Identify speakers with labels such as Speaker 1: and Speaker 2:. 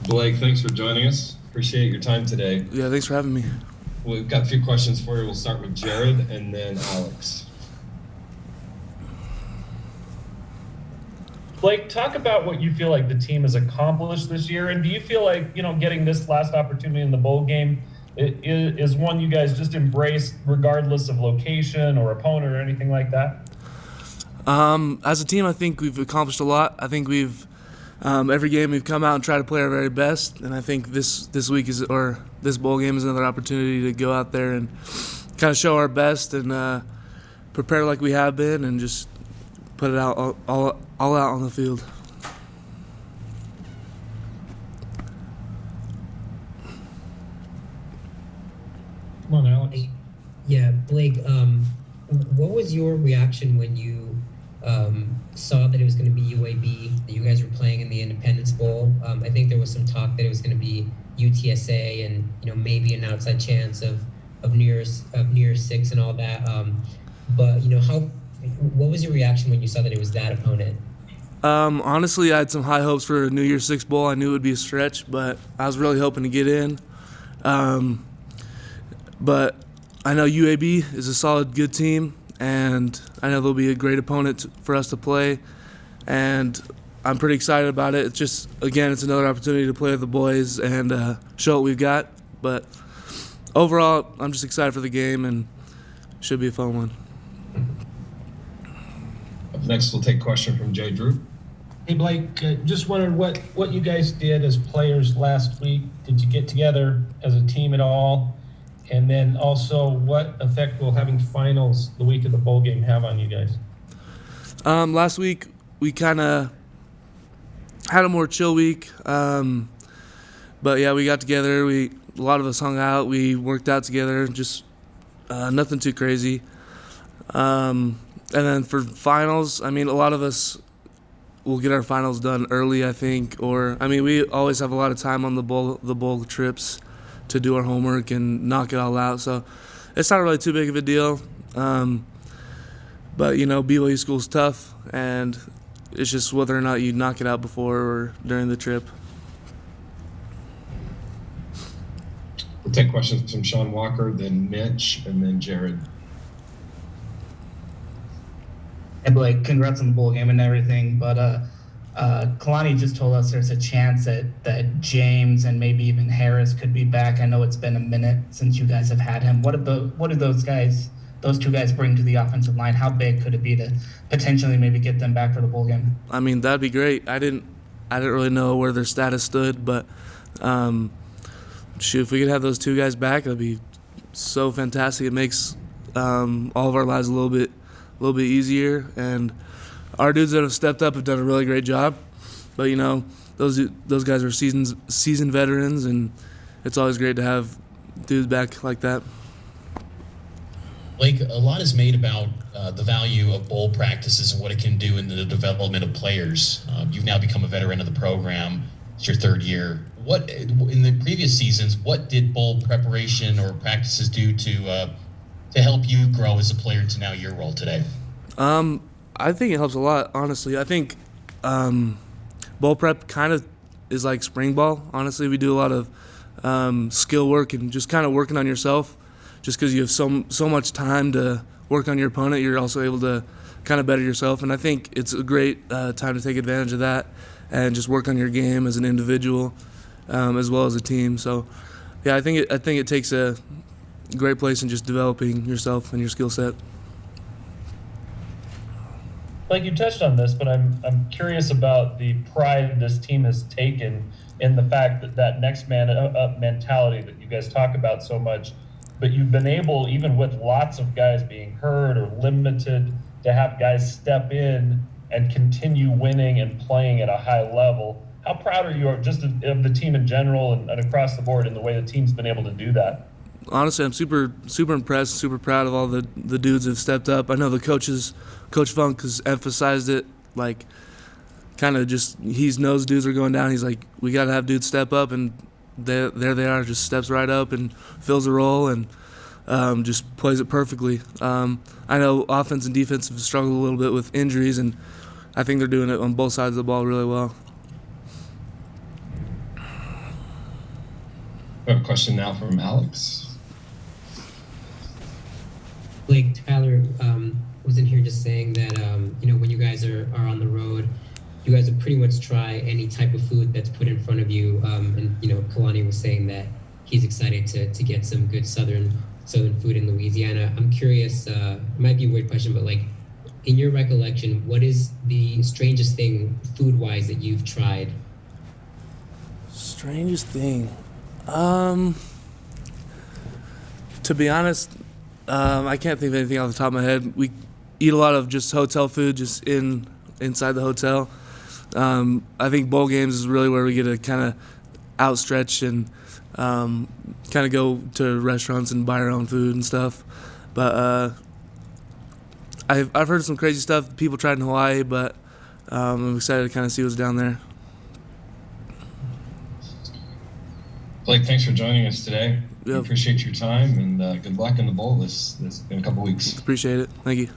Speaker 1: Blake, thanks for joining us. Appreciate your time today.
Speaker 2: Yeah, thanks for having me.
Speaker 1: We've got a few questions for you. We'll start with Jared and then Alex.
Speaker 3: Blake, talk about what you feel like the team has accomplished this year, and do you feel like, getting this last opportunity in the bowl game is one you guys just embrace regardless of location or opponent or anything like that?
Speaker 2: As a team, I think we've accomplished a lot. I think we've every game we've come out and tried to play our very best, and I think this week this bowl game is another opportunity to go out there and kind of show our best and prepare like we have been and just put it out all out on the field.
Speaker 4: Come on, Alex.
Speaker 5: Yeah, Blake, what was your reaction when you saw that it was going to be UAB, that you guys were playing in the Independence Bowl? I think there was some talk that it was going to be UTSA and, maybe an outside chance of New Year's 6 and all that. But, what was your reaction when you saw that it was that opponent?
Speaker 2: Honestly, I had some high hopes for a New Year's 6 bowl. I knew it would be a stretch, but I was really hoping to get in. But I know UAB is a solid, good team, and I know they'll be a great opponent for us to play, and I'm pretty excited about it. It's just, again, it's another opportunity to play with the boys and show what we've got. But overall, I'm just excited for the game, and it should be a fun one.
Speaker 1: Up next, we'll take a question from Jay Drew.
Speaker 4: Hey, Blake, just wondered what you guys did as players last week. Did you get together as a team at all? And then also, what effect will having finals the week of the bowl game have on you guys?
Speaker 2: Last week, we kind of had a more chill week. But, yeah, we got together. A lot of us hung out. We worked out together, just nothing too crazy. And then for finals, a lot of us will get our finals done early, I think. We always have a lot of time on the bowl trips to do our homework and knock it all out. So it's not really too big of a deal. But, BYU school's tough, and it's just whether or not you knock it out before or during the trip.
Speaker 1: We'll take questions from Sean Walker, then Mitch, and then Jared.
Speaker 6: Hey Blake, congrats on the bowl game and everything, but Kalani just told us there's a chance that James and maybe even Harris could be back. I know it's been a minute since you guys have had him. What do those two guys bring to the offensive line? How big could it be to potentially maybe get them back for the bowl game?
Speaker 2: That'd be great. I didn't really know where their status stood, but if we could have those two guys back, that'd be so fantastic. It makes all of our lives a little bit easier, and our dudes that have stepped up have done a really great job. But those guys are seasoned veterans, and it's always great to have dudes back like that.
Speaker 7: Blake, a lot is made about the value of bowl practices and what it can do in the development of players. You've now become a veteran of the program. It's your third year. What in the previous seasons, what did bowl preparation or practices do to help you grow as a player to now your role today?
Speaker 2: I think it helps a lot, honestly. I think bowl prep kind of is like spring ball. Honestly, we do a lot of skill work and just kind of working on yourself. Just because you have so much time to work on your opponent, you're also able to kind of better yourself. And I think it's a great time to take advantage of that and just work on your game as an individual as well as a team. So, yeah, I think it takes a great place in just developing yourself and your skill set.
Speaker 3: Like you touched on this, but I'm curious about the pride this team has taken in the fact that next man up mentality that you guys talk about so much. But you've been able, even with lots of guys being hurt or limited, to have guys step in and continue winning and playing at a high level. How proud are you just of the team in general and across the board in the way the team's been able to do that?
Speaker 2: Honestly, I'm super impressed, super proud of all the dudes that have stepped up. I know the Coach Funk has emphasized it, like kind of just he knows dudes are going down. He's like, we got to have dudes step up, and there they are, just steps right up and fills a role and just plays it perfectly. I know offense and defense have struggled a little bit with injuries, and I think they're doing it on both sides of the ball really well.
Speaker 1: We have a question now from Alex.
Speaker 5: Blake, Tyler was in here just saying that, when you guys are on the road, you guys will pretty much try any type of food that's put in front of you. And Kalani was saying that he's excited to get some good southern food in Louisiana. I'm curious, it might be a weird question, but like, in your recollection, what is the strangest thing food-wise that you've tried?
Speaker 2: Strangest thing. To be honest, I can't think of anything off the top of my head. We eat a lot of just hotel food, just inside the hotel. I think bowl games is really where we get to kind of outstretch and kind of go to restaurants and buy our own food and stuff. But I've heard some crazy stuff people tried in Hawaii, but I'm excited to kind of see what's down there.
Speaker 1: Blake, thanks for joining us today.
Speaker 2: Yeah.
Speaker 1: We appreciate your time, and good luck in the bowl this in a couple weeks.
Speaker 2: Appreciate it. Thank you.